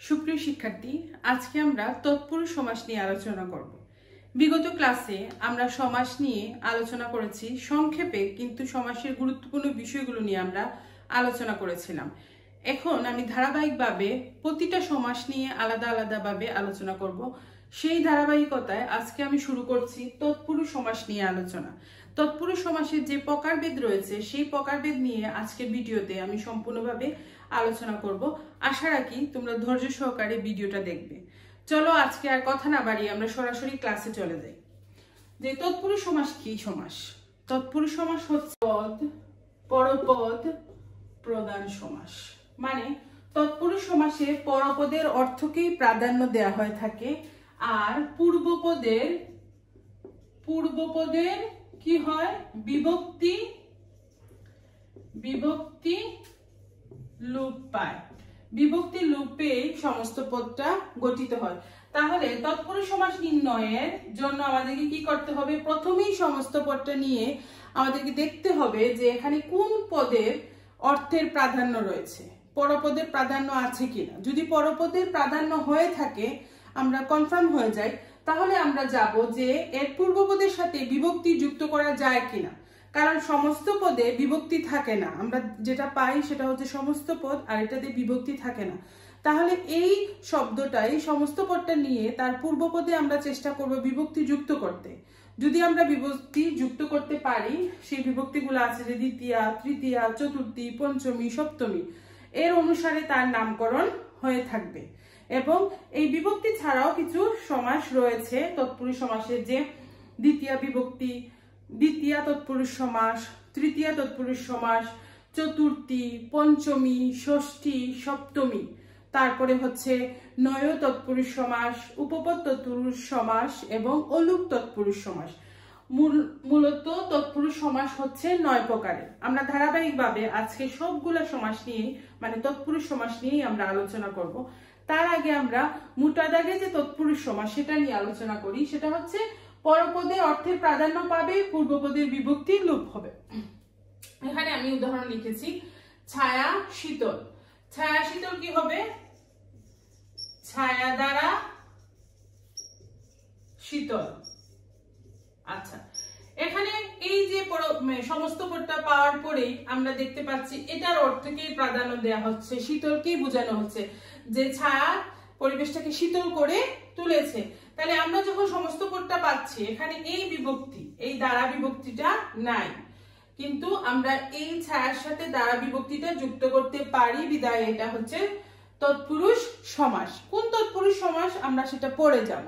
সুপ্রিয় শিক্ষার্থী, আজকে আমরা তৎপুরুষ সমাস নিয়ে আলোচনা করব। বিগত ক্লাসে আমরা সমাস নিয়ে আলোচনা করেছি সংক্ষেপে, কিন্তু সমাসের গুরুত্বপূর্ণ বিষয়গুলো নিয়ে আমরা আলোচনা করেছিলাম। এখন আমি ধারাবাহিকভাবে প্রতিটা সমাস নিয়ে আলাদা আলাদাভাবে আলোচনা করব। সেই ধারাবাহিকতায় আজকে আমি শুরু করছি তৎপুরুষ সমাস নিয়ে আলোচনা। তৎপুরুষ সমাসের যে প্রকারভেদ রয়েছে সেই প্রকারভেদ নিয়ে আজকের ভিডিওতে আমি সম্পূর্ণভাবে আলোচনা করব। আশা রাখি তোমরা ধৈর্য সহকারে ভিডিওটা দেখবে। চলো আজকে আর কথা না বাড়িয়ে আমরা সরাসরি ক্লাসে চলে যাই। যে তৎপুরুষ সমাস কি সমাস? তৎপুরুষ সমাস হচ্ছে পদ, পরপদ, প্রধান সমাস। মানে তৎপুরুষ সমাসে পরপদের অর্থকেই প্রাধান্য দেওয়া হয়ে থাকে, আর পূর্বপদের কি হয়? বিভক্তি লোপ পায়। বিভক্তি লোপে সমস্ত পদটা গঠিত হয়। তাহলে তৎপুরুষ সমাস নির্ণয়ের জন্য আমাদেরকে কি করতে হবে? প্রথমেই সমস্ত পদটা নিয়ে আমাদেরকে দেখতে হবে যে এখানে কোন পদের অর্থের প্রাধান্য রয়েছে, পরপদের প্রাধান্য আছে কিনা। যদি পরপদের প্রাধান্য হয়ে থাকে, আমরা কনফার্ম হয়ে যাই, তাহলে আমরা যাব যে এর পূর্বপদের সাথে বিভক্তি যুক্ত করা যায় কিনা। কারণ সমস্ত পদে বিভক্তি থাকে না, আমরা যেটা পাই সেটা হচ্ছে সমস্ত পদ, আর এটাতে বিভক্তি থাকে না। তাহলে এই শব্দটাই সমস্ত পদটা নিয়ে তার পূর্বপদে আমরা চেষ্টা করব বিভক্তি যুক্ত করতে। যদি আমরা বিভক্তি যুক্ত করতে পারি, সেই বিভক্তিগুলো আছে যে দ্বিতীয়া, তৃতীয়া, চতুর্থী, পঞ্চমী, সপ্তমী, এর অনুসারে তার নামকরণ হয়ে থাকবে। এবং এই বিভক্তি ছাড়াও কিছু সমাস রয়েছে তৎপুরুষ সমাসের, যে দ্বিতীয়া বিভক্তি, দ্বিতীয়া তৎপুরুষ সমাস, তৃতীয়া তৎপুরুষ সমাস, চতুর্থী, পঞ্চমী, ষষ্ঠী, সপ্তমী, তারপরে হচ্ছে নয় তৎপুরুষ সমাস, উপপদ তৎপুরুষ সমাস এবং অলুক তৎপুরুষ সমাস। মূলত তৎপুরুষ সমাস হচ্ছে 9 প্রকারের। আমরা ধারাবাহিকভাবে আজকে সবগুলো সমাস নিয়ে, মানে তৎপুরুষ সমাস নিয়েই আমরা আলোচনা করব। তার আগে আমরা মোটা দাগে যে তৎপুরুষ সমাস সেটা নিয়ে আলোচনা করি। সেটা হচ্ছে পরপদের অর্থের প্রাধান্য পাবে, পূর্বপদের বিভক্তি লোপ হবে। এখানে আমি উদাহরণ লিখেছি, ছায়া শীতল। ছায়া শীতল কি হবে? ছায়া দ্বারা শীতল। আচ্ছা, এখানে এই যে সমস্ত পদটা পাওয়ার পরেই আমরা দেখতে পাচ্ছি এটার অর্থকেই প্রাধান্য দেওয়া হচ্ছে, শীতলকেই বোঝানো হচ্ছে, যে ছায়া পরিবেশটাকে শীতল করে তুলেছে। তাহলে আমরা যখন সমস্ত পদটা পাচ্ছি, এখানে এই বিভক্তি, এই দ্বারা বিভক্তিটা নাই, কিন্তু আমরা এই ছায়ার সাথে দ্বারা বিভক্তিটা যুক্ত করতে পারি, বিদায় এটা হচ্ছে তৎপুরুষ সমাস। কোন তৎপুরুষ সমাস আমরা সেটা পড়ে যাব।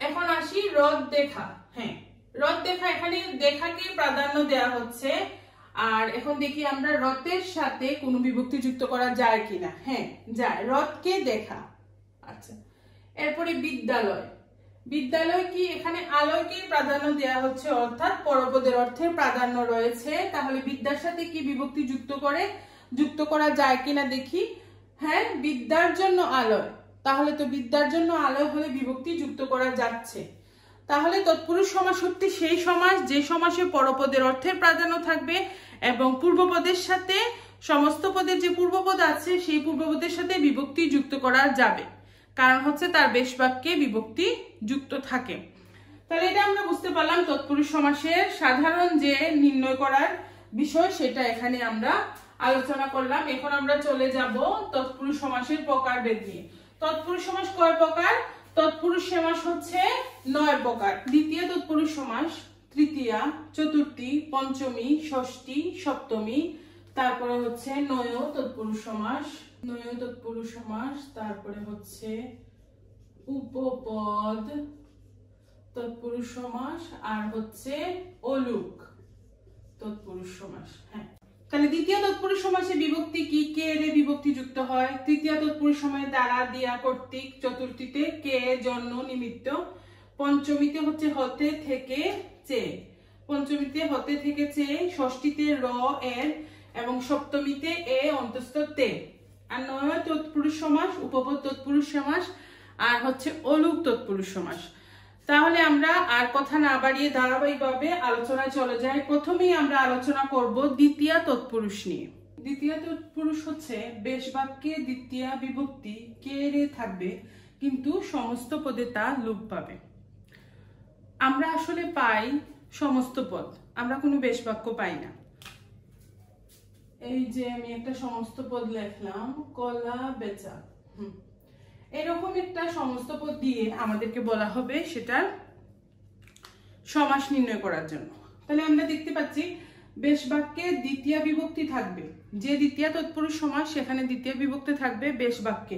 এখন আসি রথ দেখা। হ্যাঁ, রথ দেখা, এখানে দেখাকে প্রাধান্য দেওয়া হচ্ছে। আর এখন দেখি আমরা রথের সাথে কোনো বিভক্তি যুক্ত করা যায় কিনা। হ্যাঁ, যায়, রথকে দেখা। আচ্ছা, এরপরে বিদ্যালয়। বিদ্যালয় কি? এখানে আলোকে প্রাধান্য দেওয়া হচ্ছে, অর্থাৎ পরপদের অর্থে প্রাধান্য রয়েছে। তাহলে বিদ্যার সাথে কি বিভক্তি যুক্ত করা যায় কিনা দেখি। হ্যাঁ, বিদ্যার জন্য আলোয়, তাহলে তো বিদ্যার জন্য আলোয় হলে বিভক্তি যুক্ত করা যাচ্ছে। তাহলে তৎপুরুষ সমাস হচ্ছে সেই সমাস যে সমাসে পরপদের অর্থের প্রাধান্য থাকবে এবং পূর্বপদের সাথে সমস্ত পদের যে পূর্বপদ আছে সেই পূর্বপদের সাথে বিভক্তি যুক্ত করা যাবে, কারণ হচ্ছে তার বেশ বাক্যে বিভক্তি যুক্ত থাকে। তাহলে এটা আমরা বুঝতে পারলাম তৎপুরুষ সমাসের সাধারণ যে নির্ণয় করার বিষয়, সেটা এখানে আমরা আলোচনা করলাম। এখন আমরা চলে যাব তৎপুরুষ সমাসের প্রকারভেদ নিয়ে। তৎপুরুষ সমাস কয় প্রকার? তৎপুরুষ সমাস হচ্ছে 9 প্রকার। দ্বিতীয় তৎপুরুষ সমাস, তৃতীয়া, চতুর্থী, পঞ্চমী, ষষ্ঠী, সপ্তমী, তারপরে হচ্ছে নয় তৎপুরুষ সমাস, তারপরে হচ্ছে উপপদ তৎপুরুষ সমাস, আর হচ্ছে অলুক তৎপুরুষ সমাস। হ্যাঁ, তাহলে দ্বিতীয় তৎপুরুষ সমাসে বিভক্তি কি? কে এর বিভক্তি যুক্ত হয়। তৃতীয় তৎপুরুষ সমাসে দ্বারা, দিয়া, কর্তৃক। চতুর্থীতে কে জন্য নিমিত্ত। পঞ্চমীতে হচ্ছে হতে, থেকে, চেয়ে। পঞ্চমীতে হতে, থেকে, চেয়ে। ষষ্ঠীতে র, এর, এবং সপ্তমীতে এ অন্তস্থ তে। আর নয় তৎপুরুষ সমাস, উপপদ তৎপুরুষ সমাস, আর হচ্ছে অলুক তৎপুরুষ সমাস। তাহলে আমরা আর কথা না বাড়িয়ে ধারাবাহিকভাবে আলোচনায় চলে যাই। প্রথমেই আমরা আলোচনা করব দ্বিতীয়া তৎপুরুষ নিয়ে। দ্বিতীয় তৎপুরুষ হচ্ছে বেশ বাক্যে দ্বিতীয় বিভক্তি কে রে থাকবে, কিন্তু সমস্ত পদে তা লোপ পাবে। আমরা আসলে পাই সমস্ত পদ, আমরা কোনো বেশ বাক্য পাই না। এই যে আমি একটা সমস্ত পদ লিখলাম, কলা বেচা, এরকম একটা সমস্ত পদ দিয়ে আমাদেরকে বলা হবে সেটার সমাস নির্ণয় করার জন্য। তাহলে আমরা দেখতে পাচ্ছি বেশ বাক্যে দ্বিতীয় বিভক্তি থাকবে, যে দ্বিতীয় তৎপুরুষ সমাস সেখানে দ্বিতীয় বিভক্তি থাকবে বেশ বাক্যে,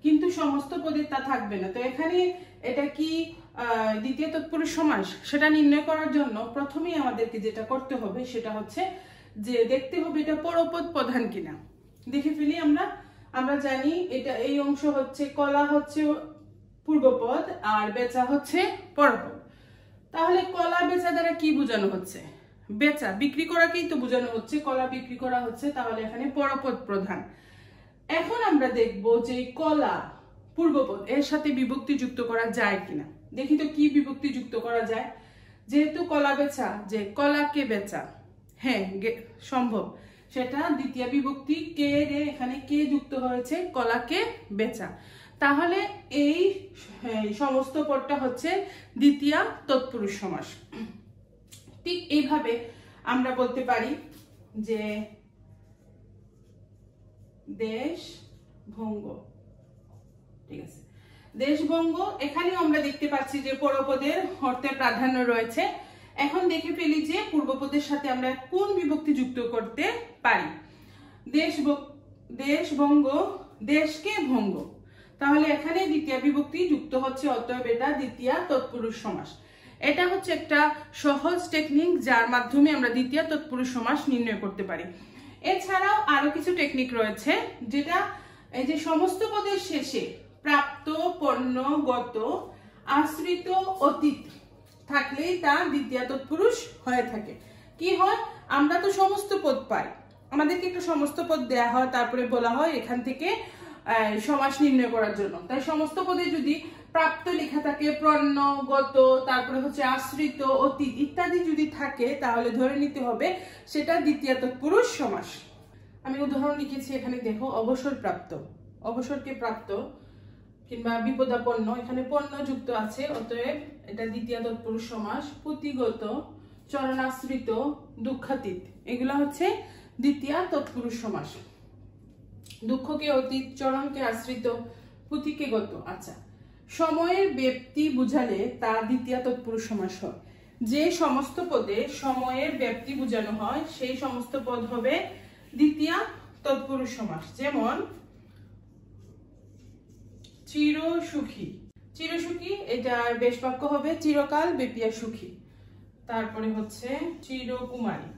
কিন্তু সমস্ত পদে তা থাকবে না। তো এখানে এটা কি দ্বিতীয় তৎপুরুষ সমাস সেটা নির্ণয় করার জন্য প্রথমেই আমাদেরকে যেটা করতে হবে সেটা হচ্ছে যে দেখতে হবে এটা পরপদ প্রধান কিনা। দেখে ফেলি আমরা জানি এটা এই অংশ হচ্ছে কলা হচ্ছে পূর্বপদ আর বেচা হচ্ছে পরপদ। তাহলে কলা বেচা দ্বারা কি বোঝানো হচ্ছে? বেচা বিক্রি করাকেই তো বোঝানো হচ্ছে, কলা বিক্রি করা হচ্ছে, তাহলে এখানে পরপদ প্রধান। এখন আমরা দেখব যে কলা পূর্বপদ এর সাথে বিভক্তি যুক্ত করা যায় কিনা। দেখি তো কি বিভক্তি যুক্ত করা যায়। যেহেতু কলা বেচা, যে কলাকে বেচা, হ্যাঁ সম্ভব, সেটা দ্বিতীয় বিভক্তি কে রে, এখানে কে যুক্ত হয়েছে, কলাকে বেচা। তাহলে এই সমস্ত পদটা হচ্ছে দ্বিতীয় তৎপুরুষ সমাস। ঠিক এইভাবে আমরা বলতে পারি যে দেশ ভঙ্গ, ঠিক আছে, দেশভঙ্গ। এখানেও আমরা দেখতে পাচ্ছি যে পরপদের অর্থে প্রাধান্য রয়েছে। এখন দেখে ফেলি যে পূর্বপদের সাথে আমরা কোন বিভক্তি যুক্ত করতে পারি। দেশভঙ্গ, দেশকে ভঙ্গ, তাহলে এখানে দ্বিতীয় বিভক্তি যুক্ত হচ্ছে, অতএব এটা দ্বিতীয় তৎপুরুষ সমাস। এটা হচ্ছে একটা সহজ টেকনিক যার মাধ্যমে আমরা দ্বিতীয় তৎপুরুষ সমাস নির্ণয় করতে পারি। এছাড়াও আরো কিছু টেকনিক রয়েছে, যেটা এই যে সমস্ত পদের শেষে প্রাপ্ত, পণ্য, গত, আশ্রিত, অতীত থাকলেই তা দ্বিতীয় তৎপুরুষ হয়ে থাকে। কি হয়, আমরা তো সমস্ত পদ পাই, আমাদেরকে একটা সমস্ত পদ দেয়া হয়, তারপরে বলা হয় এখান থেকে সমাস নির্ণয় করার জন্য। তাই সমস্ত পদে যদি প্রাপ্ত লেখা থাকে, পণ্য, গত, তারপরে হচ্ছে আশ্রিত, অতীত ইত্যাদি যদি থাকে, তাহলে ধরে নিতে হবে সেটা দ্বিতীয় তৎপুরুষ সমাস। আমি উদাহরণ লিখেছি এখানে, দেখো, অবসর প্রাপ্ত, অবসরকে প্রাপ্ত কিংবা বিপদাপন্ন, এখানে পণ্য যুক্ত আছে, অতএব এটা দ্বিতীয় তৎপুরুষ সমাস। পুঁথিগত, চরণাশ্রিত, দুঃখাতীত, এগুলা হচ্ছে দ্বিতীয় তৎপুরুষ সমাস। দুঃখকে অতীত, চরণকে আশ্রিত, পুঁথিকে গত। আচ্ছা, সময়ের ব্যাপ্তি বুঝালে তা দ্বিতীয় তৎপুরুষ সমাস হয়। যে সমস্ত পদে সময়ের ব্যাপ্তি বোঝানো হয় সেই সমস্ত পদ হবে দ্বিতীয় তৎপুরুষ সমাস। যেমন চিরসুখী, চিরসুখী এটার বেশ বাক্য হবে চিরকাল ব্যাপিয়া সুখী। তারপরে হচ্ছে চিরকুমারী,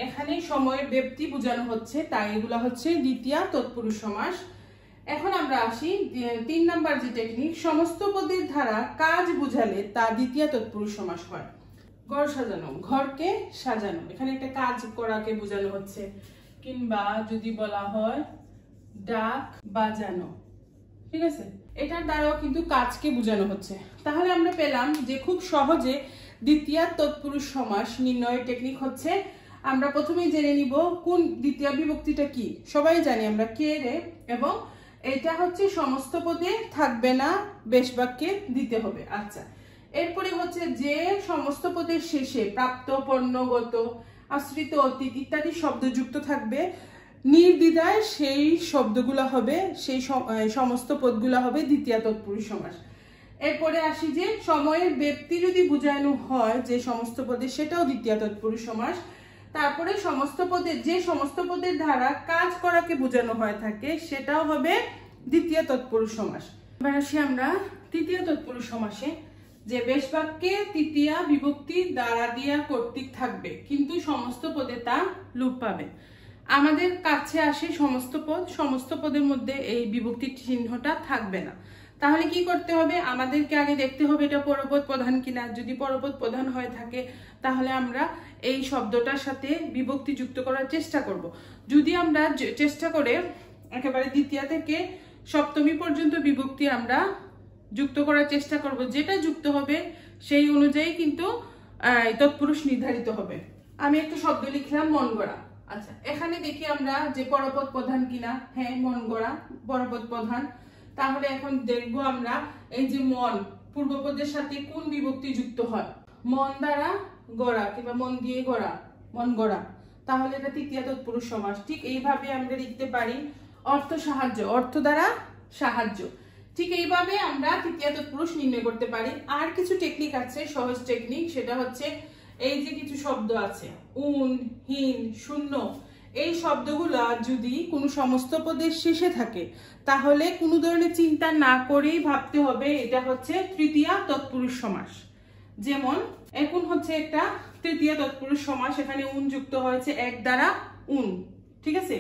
এখানে সময়ের ব্যাপ্তি বোঝানো হচ্ছে, তাই এগুলা হচ্ছে দ্বিতীয় তৎপুরুষ সমাস। এখন আমরা আসি 3 নাম্বার যে টেকনিক, সমস্ত পদের ধারা কাজ বুঝালে তা দ্বিতীয় তৎপুরুষ সমাস হয়। ঘর সাজানো, ঘরকে সাজানো, এখানে একটা কাজ করাকে বোঝানো হচ্ছে। কিংবা যদি বলা হয় ডাক বাজানো, ঠিক আছে, এটার দ্বারাও কিন্তু কাজকে বোঝানো হচ্ছে। তাহলে আমরা পেলাম যে খুব সহজে দ্বিতীয় তৎপুরুষ সমাস নির্ণয়ের টেকনিক হচ্ছে, আমরা প্রথমেই জেনে নিব কোন দ্বিতীয় বিভক্তিটা কি। সবাই জানি আমরা কে রে, এবং এটা হচ্ছে সমস্ত পদে থাকবে না, বেশ বাক্যে দিতে হবে। আচ্ছা, এরপরে হচ্ছে যে সমস্ত পদের শেষে প্রাপ্ত, পণ্যগত, আশ্রিত, অতীত ইত্যাদি শব্দ যুক্ত থাকবে, নির্দ্বিধায় সেই শব্দগুলো হবে, সেই সমস্ত পদগুলো হবে দ্বিতীয় তৎপুরুষ সমাস। এরপরে আসি যে সময়ের ব্যাপ্তি যদি বোঝানো হয় যে সমস্ত পদে, সেটাও দ্বিতীয় তৎপুরুষ সমাস। তারপরে সমস্ত পদে যে সমস্ত পদের দ্বারা কাজ করাকে বোঝানো হয় থাকে, সেটাও হবে দ্বিতীয় তৎপুরুষ সমাস। এবার আসি আমরা তৃতীয় তৎপুরুষ সমাসে, যে বেশ বাক্যে তৃতীয় বিভক্তি দ্বারা দিয়া কর্তৃক থাকবে, কিন্তু সমস্ত পদে তা লোপ পাবে। আমাদের কাছে আসে সমস্ত পদ, সমস্ত পদের মধ্যে এই বিভক্তির চিহ্নটা থাকবে না। তাহলে কি করতে হবে, আমাদেরকে আগে দেখতে হবে এটা পরপদ প্রধান কিনা। যদি পরপদ প্রধান হয়ে থাকে তাহলে আমরা এই শব্দটার সাথে বিভক্তি যুক্ত করার চেষ্টা করব। যদি আমরা চেষ্টা করে একেবারে দ্বিতীয় থেকে সপ্তমী পর্যন্ত বিভক্তি আমরা যুক্ত করার চেষ্টা করব, যেটা যুক্ত হবে সেই অনুযায়ী কিন্তু তৎপুরুষ নির্ধারিত হবে। আমি একটা শব্দ লিখলাম মন গড়া, আচ্ছা, এখানে দেখি আমরা যে পরপদ প্রধান কিনা। হ্যাঁ, মন গড়া পরপদ প্রধান। তাহলে এখন দেখবো আমরা এই যে মন পূর্বপদের সাথে কোন বিভক্তি যুক্ত হয়। মন দ্বারা গড়া কিংবা মন দিয়ে গড়া, মন গড়া, তাহলে এটা তৃতীয় তৎপুরুষ সমাস। ঠিক এইভাবে আমরা লিখতে পারি অর্থ সাহায্য, অর্থ দ্বারা সাহায্য। ঠিক এইভাবে আমরা তৃতীয় তৎপুরুষ নির্ণয় করতে পারি। আর কিছু টেকনিক আছে, সহজ টেকনিক, সেটা হচ্ছে এই যে কিছু শব্দ আছে উন, হীন, শূন্য, এই শব্দগুলো যদি কোনো সমস্ত পদের শেষে থাকে তাহলে কোনো ধরনের চিন্তা না করেই ভাবতে হবে এটা হচ্ছে তৃতীয় তৎপুরুষ সমাস। যেমন এখন হচ্ছে একটা তৃতীয় তৎপুরুষ সমাস, এখানে উন যুক্ত হয়েছে এক দ্বারা উন, ঠিক আছে,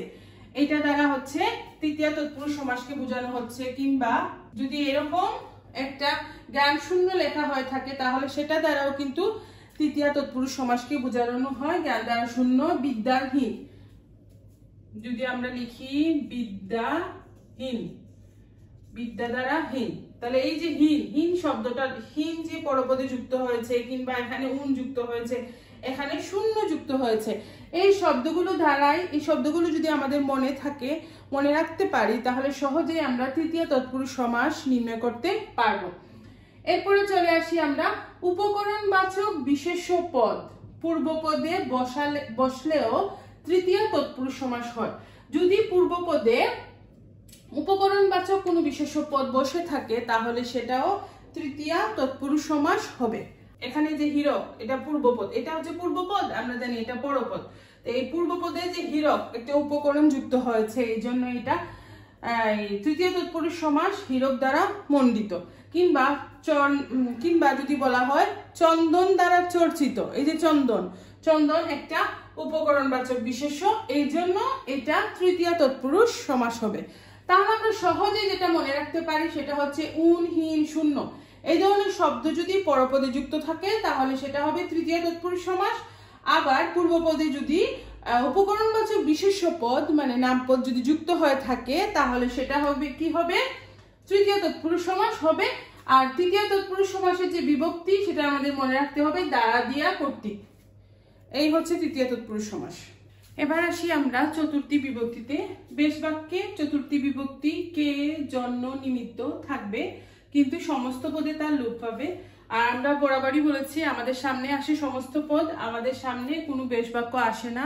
এটা দ্বারা হচ্ছে তৃতীয় তৎপুরুষ সমাসকে বোঝানো হচ্ছে। কিংবা যদি এরকম একটা জ্ঞান শূন্য লেখা হয়ে থাকে তাহলে সেটা দ্বারাও কিন্তু তৃতীয় তৎপুরুষ সমাসকে বোঝানো হয়। জ্ঞান দ্বারা শূন্য, বিদ্যাহীন, যদি আমরা লিখি বিদ্যাহীন, বিদ্যা দ্বারা হীন, তাহলে এই যে হীন, হীন শব্দটা, হীন যে পরপদে যুক্ত হয়েছে কিংবা এখানে উন যুক্ত হয়েছে, এখানে শূন্য যুক্ত হয়েছে, এই শব্দগুলো দ্বারাই, এই শব্দগুলো যদি আমাদের মনে থাকে, মনে রাখতে পারি, তাহলে সহজেই আমরা তৃতীয় তৎপুরুষ সমাস নির্ণয় করতে পারবো। এরপরে চলে আসি আমরা উপকরণবাচক বিশেষ্য পদ পূর্বপদে বসলেও তৃতীয় তৎপুরুষ সমাস হয়। যদি পূর্বপদে উপকরণবাচক কোনো বিশেষ্য পদ বসে থাকে তাহলে সেটাও তৃতীয় তৎপুরুষ সমাস হবে। এখানে যে হীরক, এটা পূর্বপদ, এটা হচ্ছে পূর্বপদ, আমরা জানি এটা পরপদ। এই পূর্বপদে যে হীরক, একটা উপকরণ যুক্ত হয়েছে, এই জন্য এটা তৃতীয় তৎপুরুষ সমাস হীরক দ্বারা মণ্ডিত। কিংবা যদি বলা হয় চন্দন দ্বারা চর্চিত, এই যে চন্দন, চন্দন একটা উপকরণবাচক বিশেষ্য, এই জন্য এটা তৃতীয় তৎপুরুষ সমাস হবে। তাহলে আমরা সহজে যেটা মনে রাখতে পারি সেটা হচ্ছে উন, হীন, শূন্য, এই ধরনের শব্দ যদি পরপদে যুক্ত থাকে তাহলে সেটা হবে তৃতীয় তৎপুরুষ সমাস। আবার পূর্বপদে যদি উপকরণবাচক বিশেষ্য পদ মানে নামপদ যদি যুক্ত হয়ে থাকে তাহলে সেটা হবে কি হবে, তৃতীয় তৎপুরুষ সমাস হবে। আর তৃতীয় তৎপুরুষ সমাসের যে বিভক্তি সেটা আমাদের মনে রাখতে হবে দ্বারা দিয়া কর্তৃক। এই হচ্ছে তৃতীয় তৎপুরুষ সমাস। এবার আসি আমরা চতুর্থী বিভক্তিতে। বেশ বাক্যে চতুর্থী বিভক্তি কে, জন্য, নিমিত্ত থাকবে, কিন্তু সমস্ত পদে তার লোপ পাবে। আর আমরা বরাবরই বলেছি আমাদের সামনে আসে সমস্ত পদ, আমাদের সামনে কোনো বেশ বাক্য আসে না,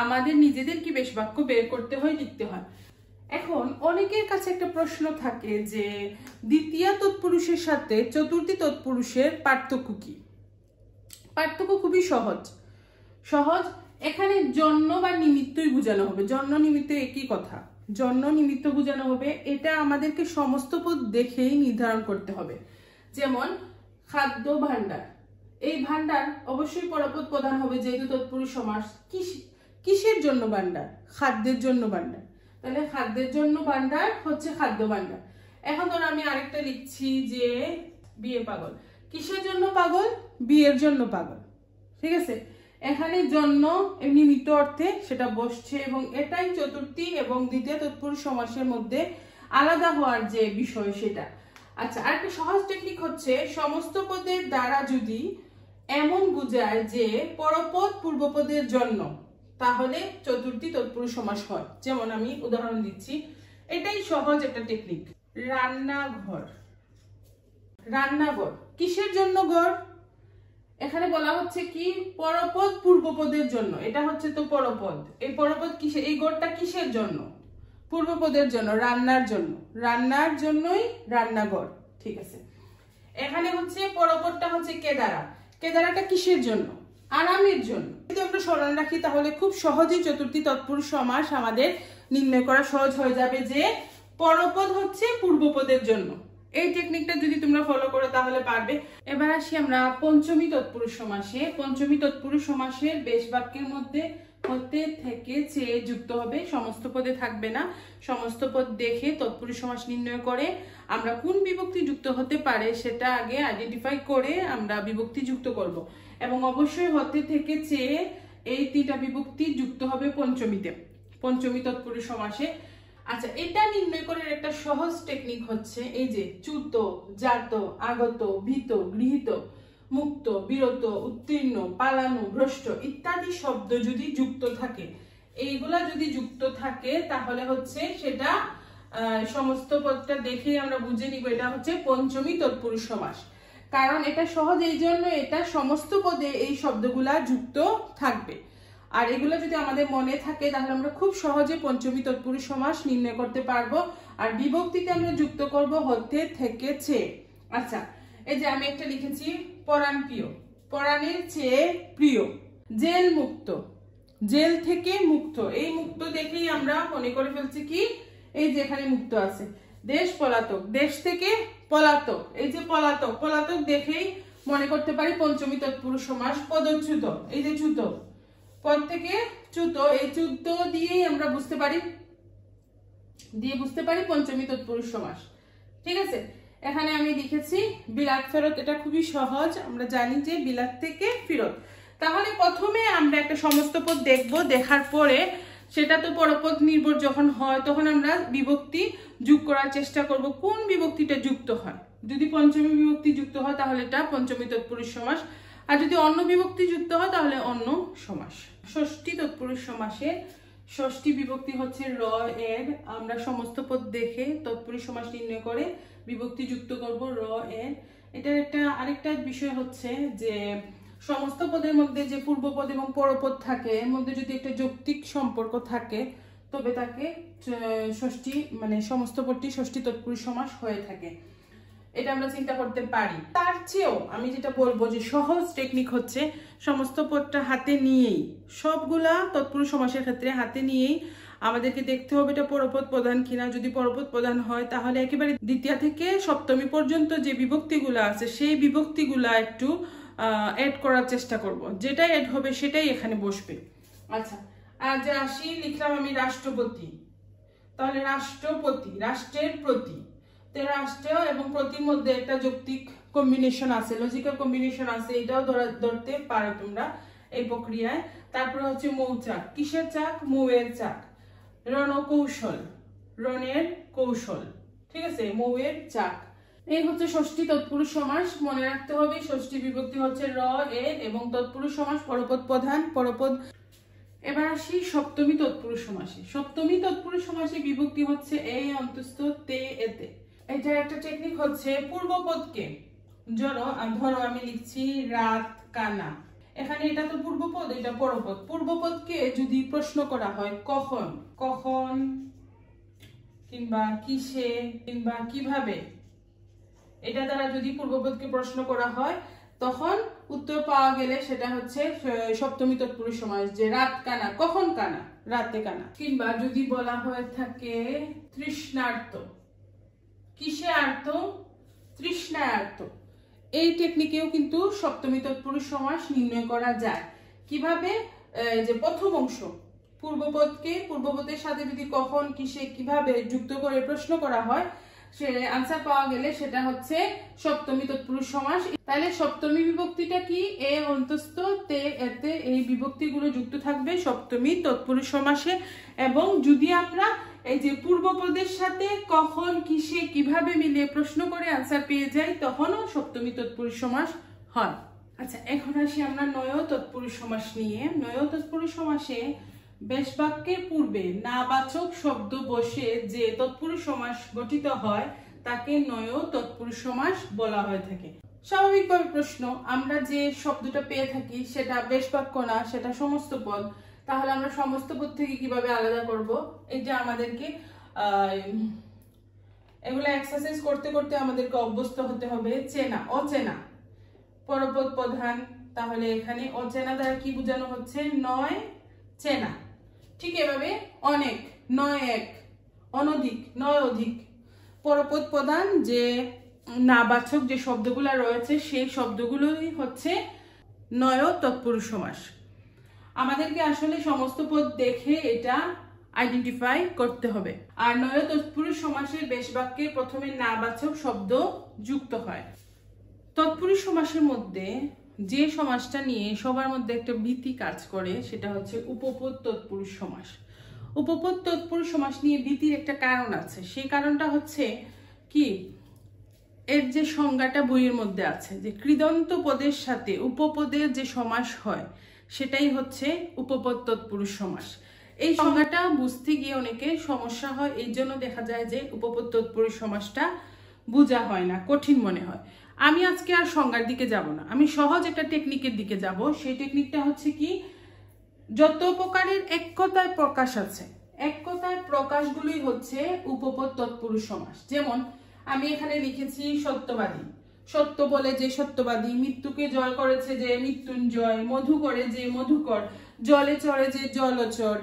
আমাদের নিজেদের কি বেশ বাক্য বের করতে হয়, লিখতে হয়। এখন অনেকের কাছে একটা প্রশ্ন থাকে যে দ্বিতীয় তৎপুরুষের সাথে চতুর্থী তৎপুরুষের পার্থক্য কি? পার্থক্য খুবই সহজ। এখানে জন্য বা নিমিত্তই বোঝানো হবে, জন্য নিমিত্ত একই কথা, জন্য নিমিত্ত বোঝানো হবে। এটা আমাদেরকে সমস্ত পদ দেখেই নির্ধারণ করতে হবে। যেমন খাদ্য ভাণ্ডার, এই ভাণ্ডার অবশ্যই পরপদ প্রধান হবে যেহেতু তৎপুরুষ সমাস। কিসের জন্য ভাণ্ডার? খাদ্যের জন্য ভাণ্ডার, তাহলে খাদ্যের জন্য ভাণ্ডার হচ্ছে খাদ্য ভাণ্ডার। এখন ধরো আমি আরেকটা লিখছি যে বিয়ে পাগল, কিসের জন্য পাগল? বিয়ের জন্য পাগল, ঠিক আছে। এখানে জন্য নিমিত্ত অর্থে সেটা বসছে এবং এটাই চতুর্থী এবং দ্বিতীয় তৎপুরুষ সমাসের মধ্যে আলাদা হওয়ার যে বিষয় সেটা। আচ্ছা, আরেকটা সহজ টেকনিক হচ্ছে সমস্ত পদের দ্বারা যদি এমন বোঝায় যে পরপদ পূর্বপদের জন্য, তাহলে চতুর্থী তৎপুরুষ সমাস হয়। যেমন আমি উদাহরণ দিচ্ছি, এটাই সহজ একটা টেকনিক। রান্নাঘর, রান্নাঘর কিসের জন্য ঘর? এখানে বলা হচ্ছে কি পরপদ পূর্বপদের জন্য, এটা হচ্ছে তো পরপদ। এই পরপদ কিসের, এই ঘরটা কিসের জন্য? পূর্বপদের জন্য, রান্নার জন্য, রান্নার জন্যই রান্নাঘর, ঠিক আছে। এখানে হচ্ছে পরপদটা হচ্ছে কেদারা, কেদারাটা কিসের জন্য? আরামের জন্য। যদি আমরা স্মরণ রাখি তাহলে খুব সহজেই চতুর্থী তৎপুরুষ সমাস আমাদের নির্ণয় করা সহজ হয়ে যাবে যে পরপদ হচ্ছে পূর্বপদের জন্য। এই টেকনিকটা যদি তোমরা ফলো করো তাহলে পারবে। এবার আসি আমরা পঞ্চমী তৎপুরুষ সমাসে। পঞ্চমী তৎপুরুষ সমাসের বেশ বাক্যের মধ্যে হতে থেকে চেয়ে যুক্ত হবে, সমস্ত পদে থাকবে না। সমস্ত পদ দেখে তৎপুরুষ সমাস নির্ণয় করে আমরা কোন বিভক্তি যুক্ত হতে পারে সেটা আগে আইডেন্টিফাই করে আমরা বিভক্তি যুক্ত করব। এবং অবশ্যই হতে থেকে চেয়ে এই তিনটা বিভক্তি যুক্ত হবে পঞ্চমীতে, পঞ্চমী তৎপুরুষ সমাসে। আচ্ছা, এটা নির্ণয় করার একটা সহজ টেকনিক হচ্ছে এই যে চ্যুত, জাত, আগত, ভীত, গৃহীত, মুক্ত, বিরত, উত্তীর্ণ, পালানো, ভ্রষ্ট ইত্যাদি শব্দ যদি যুক্ত থাকে, এইগুলা যদি যুক্ত থাকে তাহলে হচ্ছে সেটা সমস্ত পদটা দেখেই আমরা বুঝে নিব এটা হচ্ছে পঞ্চমী তৎপুরুষ সমাস। কারণ এটা সহজ, এই জন্য এটা সমস্ত পদে এই শব্দগুলা যুক্ত থাকবে। আর এগুলো যদি আমাদের মনে থাকে তাহলে আমরা খুব সহজে পঞ্চমী তৎপুরুষ সমাস নির্ণয় করতে পারবো। আর বিভক্তিতে আমরা যুক্ত করব হতে, থেকেছে। আচ্ছা, এই যে আমি একটা লিখেছি পরাণ প্রিয়, পরাণের চেয়ে প্রিয়। জেল মুক্ত, জেল থেকে মুক্ত, এই মুক্ত দেখেই আমরা মনে করে ফেলছি কি এই যে এখানে মুক্ত আছে। দেশ পলাতক, দেশ থেকে পলাতক, এই যে পলাতক, পলাতক দেখেই মনে করতে পারি পঞ্চমী তৎপুরুষ সমাস। পদচ্যুত, এই যে চ্যুত, পদ থেকে চ্যুত, এই চ্যুত দিয়েই আমরা বুঝতে পারি পঞ্চমী তৎপুরুষ সমাস। ঠিক আছে, এখানে আমি লিখেছি বিলাত ফেরত, এটা খুবই সহজ, আমরা জানি যে বিলাত থেকে ফেরত। তাহলে প্রথমে আমরা একটা সমস্ত পদ দেখব, দেখার পরে সেটা তো পরপদ নির্ভর যখন হয় তখন আমরা বিভক্তি যোগ করার চেষ্টা করব কোন বিভক্তিটা যুক্ত হয়। যদি পঞ্চমী বিভক্তি যুক্ত হয় তাহলে এটা পঞ্চমী তৎপুরুষ সমাস, আর যদি অন্য বিভক্তি যুক্ত হয় তাহলে অন্য সমাস। ষষ্ঠী তৎপুরুষ সমাসে ষষ্ঠী বিভক্তি হচ্ছে র এর, আমরা সমস্ত পদ দেখে তৎপুরুষ সমাস নির্ণয় করে বিভক্তি যুক্ত করব র এর। এটার আরেকটা বিষয় হচ্ছে যে সমস্ত পদের মধ্যে যে পূর্বপদ এবং পরপদ থাকে এর মধ্যে যদি একটা যৌক্তিক সম্পর্ক থাকে তবে তাকে ষষ্ঠী মানে সমস্ত পদটি ষষ্ঠী তৎপুরুষ সমাস হয়ে থাকে। এটা আমরা চিন্তা করতে পারি। তার চেয়েও আমি যেটা বলবো যে সহজ টেকনিক হচ্ছে সমস্ত পদটা হাতে নিয়েই, সবগুলা তৎপুরুষ সমাসের ক্ষেত্রে হাতে নিয়েই আমাদেরকে দেখতে হবে এটা পরপদ প্রধান কিনা। যদি পরপদ প্রধান হয় তাহলে একেবারে দ্বিতীয়া থেকে সপ্তমী পর্যন্ত যে বিভক্তিগুলা আছে সেই বিভক্তিগুলা একটু এড করার চেষ্টা করব, যেটাই এড হবে সেটাই এখানে বসবে। আচ্ছা, আর যে আসি লিখলাম আমি রাষ্ট্রপতি, তাহলে রাষ্ট্রপতি, রাষ্ট্রের প্রতি, রাষ্ট্র এবং প্রতির মধ্যে একটা যৌক্তিক কম্বিনেশন আছে, লজিক্যাল কম্বিনেশন আছে, এটাও ধরতে পারো তোমরা এই প্রক্রিয়ায়। তারপরে হচ্ছে মৌচাক, কিসের চাক? মৌয়ের চাক। রণকৌশল, রণের কৌশল, ঠিক আছে, মৌয়ের চাক। এই হচ্ছে ষষ্ঠী তৎপুরুষ সমাস। মনে রাখতে হবে ষষ্ঠী বিভক্তি হচ্ছে র এর এবং তৎপুরুষ সমাস পরপদ প্রধান, পরপদ। এবার আসি সপ্তমী তৎপুরুষ সমাসে। সপ্তমী তৎপুরুষ সমাসে বিভক্তি হচ্ছে এই অন্তস্থ তে এতে। এটা একটা টেকনিক হচ্ছে পূর্বপদকে ধরো আমি লিখছি রাত কানা, এখানে এটা তো পূর্বপদ, এটা পরপদ। পূর্বপদকে যদি প্রশ্ন করা হয় কখন, কখন কিংবা কিসে কিংবা কিভাবে, এটা দ্বারা যদি পূর্বপদকে প্রশ্ন করা হয় তখন উত্তর পাওয়া গেলে সেটা হচ্ছে সপ্তমী তৎপুরুষ সমাস, যে রাত কানা, কখন কানা, রাতে কানা। কিংবা যদি বলা হয়ে থাকে তৃষ্ণার্ত, কিসে আর্ত? তৃষ্ণায় আর্ত। এই টেকনিকেও কিন্তু সপ্তমী তৎপুরুষ সমাস নির্ণয় করা যায়। কিভাবে? যে প্রথম অংশ পূর্বপদকে পূর্বপদের সাথে যদি কখন, কিসে, কিভাবে যুক্ত করে প্রশ্ন করা হয় সে আনসার পাওয়া গেলে সেটা হচ্ছে সপ্তমী তৎপুরুষ সমাস। তাহলে সপ্তমী বিভক্তিটা কি? এ অন্তস্থ তে এতে, এই বিভক্তিগুলো যুক্ত থাকবে সপ্তমী তৎপুরুষ সমাসে। এবং যদি আমরা এই যে পূর্বপদের সাথে কখন, কিসে, কিভাবে মিলিয়ে প্রশ্ন করে আনসার পেয়ে যাই তখনও সপ্তমী তৎপুরুষ সমাস হয়। আচ্ছা, এখন আসি আমরা নয় তৎপুরুষ সমাস নিয়ে। নয় তৎপুরুষ সমাসে বেশ বাক্যের পূর্বে নাবাচক শব্দ বসে যে তৎপুরুষ সমাস গঠিত হয় তাকে নয় তৎপুরুষ সমাস বলা হয়ে থাকে। স্বাভাবিকভাবে প্রশ্ন, আমরা যে শব্দটা পেয়ে থাকি সেটা বেশ বাক্য না, সেটা সমস্ত পদ, তাহলে আমরা সমস্ত পদ থেকে কিভাবে আলাদা করব? এটা আমাদেরকে এগুলো এক্সারসাইজ করতে করতে আমাদেরকে অভ্যস্ত হতে হবে। চেনা, অচেনা, পরপদ প্রধান, তাহলে এখানে অচেনা দ্বারা কি বোঝানো হচ্ছে? নয় চেনা। ঠিক এভাবে অনেক, নয় এক, অনধিক, নয় অধিক। পরপদ প্রধান যে নাবাচক যে শব্দগুলো রয়েছে সেই শব্দগুলোই হচ্ছে নয় তৎপুরুষ সমাস। আমাদেরকে আসলে সমস্ত পদ দেখে এটা আইডেন্টিফাই করতে হবে। আর নয় তৎপুরুষ সমাসের বেশ বাক্যে প্রথমে নাবাচক শব্দ যুক্ত হয়। তৎপুরুষ সমাসের মধ্যে যে সমাসটা নিয়ে সবার মধ্যে একটা ভীতি কাজ করে সেটা হচ্ছে উপপদ তৎপুরুষ সমাস। উপপদ তৎপুরুষ সমাস নিয়ে ভীতির একটা কারণ আছে। সেই কারণটা হচ্ছে কি, এর যে সংজ্ঞাটা বইয়ের মধ্যে আছে যে কৃদন্ত পদের সাথে উপপদের যে সমাস হয় সেটাই হচ্ছে উপপদ তৎপুরুষ সমাস। এই সংজ্ঞাটা বুঝতে গিয়ে অনেকে সমস্যা হয়, এই জন্য দেখা যায় যে উপপদ তৎপুরুষ সমাসটা বোঝা হয় না, কঠিন মনে হয়। আমি আজকে আর সংজ্ঞার দিকে যাব না, আমি সহজ একটা টেকনিকের দিকে যাব। সেই টেকনিকটা হচ্ছে কি, যত প্রকারের এক কথায় প্রকাশ আছে, এক কথায় প্রকাশগুলোই হচ্ছে উপপদ তৎপুরুষ সমাস। যেমন আমি এখানে লিখেছি সত্যবাদী, সত্য বলে যে সত্যবাদী, মৃত্যুকে জয় করেছে যে মৃত্যুঞ্জয়, মধু করে যে মধুকর, জলে চড়ে যে জলচর,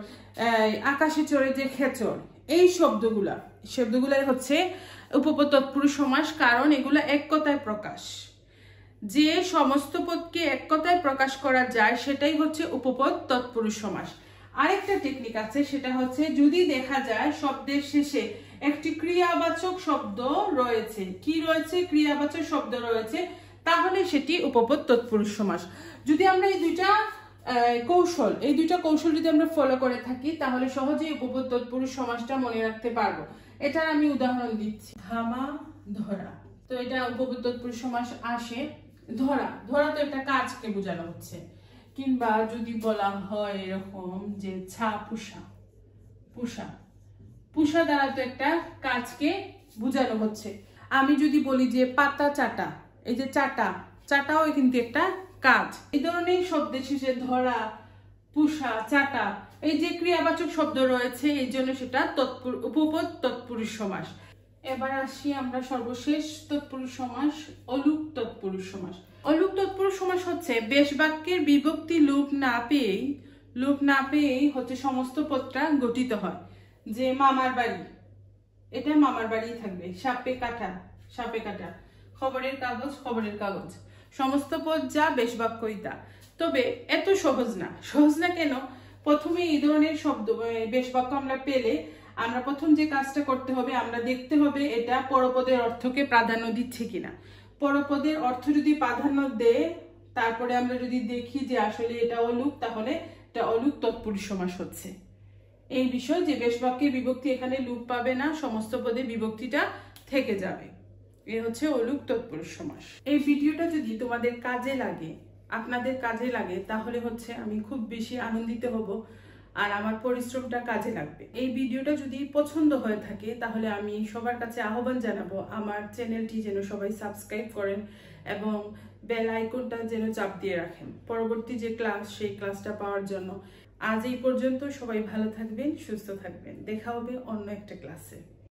আকাশে চড়ে যে খেচর। এই শব্দগুলাই হচ্ছে উপপদ তৎপুরুষ সমাস, কারণ এগুলা এক কথায় প্রকাশ। যে সমস্ত পদকে এক কথায় প্রকাশ করা যায় সেটাই হচ্ছে উপপদ তৎপুরুষ সমাস। আরেকটা টেকনিক আছে, সেটা হচ্ছে যদি দেখা যায় শব্দের শেষে একটি ক্রিয়াবাচক শব্দ রয়েছে, কি রয়েছে, ক্রিয়াবাচক শব্দ রয়েছে, তাহলে সেটি উপপদ তৎপুরুষ সমাস। যদি আমরা এই দুইটা কৌশল যদি আমরা ফলো করে থাকি, তাহলে সহজেই উপপদ তৎপুরুষ সমাসটা মনে রাখতে পারবো। এটার আমি উদাহরণ দিচ্ছি, ধামা ধরা। তো এটা উপপদ তৎপুরুষ সমাস আসে। ধরা তো একটা কাজকে বোঝানো হচ্ছে। কিংবা যদি বলা হয় এরকম যে ছা পুষা দ্বারা তো একটা কাজকে বোঝানো হচ্ছে। আমি যদি বলি যে পাতা চাটা, এই যে চাটাও কিন্তু একটা কাজ। এই ধরনের শব্দের শেষে ধরা, পুষা, চাটা, এই যে ক্রিয়াবাচক শব্দ রয়েছে, এই জন্য সেটা উপপদ তৎপুরুষ সমাস। এবার আসি আমরা সর্বশেষ তৎপুরুষ সমাস, অলুক তৎপুরুষ সমাস। অলুক তৎপুরুষ সমাস হচ্ছে বেশ বাক্যের বিভক্তি লোপ না পেয়েই হচ্ছে সমস্ত পদটা গঠিত হয়। যে মামার বাড়ি, এটা মামার বাড়ি থাকবে। সাপে কাটা, খবরের কাগজ, সমস্ত পদ যা বেশ বাক্যই তা। তবে এত সহজ না কেন? প্রথমে এই ধরনের শব্দ বেশ বাক্য আমরা পেলে আমরা প্রথম যে কাজটা করতে হবে, আমরা দেখতে হবে এটা পরপদের অর্থকে প্রাধান্য দিচ্ছে কিনা। পরপদের অর্থ যদি প্রাধান্য দেয়, তারপরে আমরা যদি দেখি যে আসলে এটা অলুক, তাহলে এটা অলুক তৎপুরুষ সমাস হচ্ছে। এই বিষয় যে বেশ বাক্যের বিভক্তি এখানে লোপ পাবে না, সমস্ত পদে বিভক্তিটা থেকে যাবে। এ হচ্ছে অলুক তৎপুরুষ সমাস। এই ভিডিওটা যদি তোমাদের আপনাদের কাজে লাগে, তাহলে হচ্ছে আমি খুব বেশি আনন্দিত হব আর আমার পরিশ্রমটা কাজে লাগবে। এই ভিডিওটা যদি পছন্দ হয়ে থাকে, তাহলে আমি সবার কাছে আহ্বান জানাবো আমার চ্যানেলটি যেন সবাই সাবস্ক্রাইব করেন এবং বেল আইকনটা যেন চাপ দিয়ে রাখেন পরবর্তী যে ক্লাস, সেই ক্লাসটা পাওয়ার জন্য। আজ এই পর্যন্ত, সবাই ভালো থাকবেন, সুস্থ থাকবেন। দেখা হবে অন্য একটা ক্লাসে।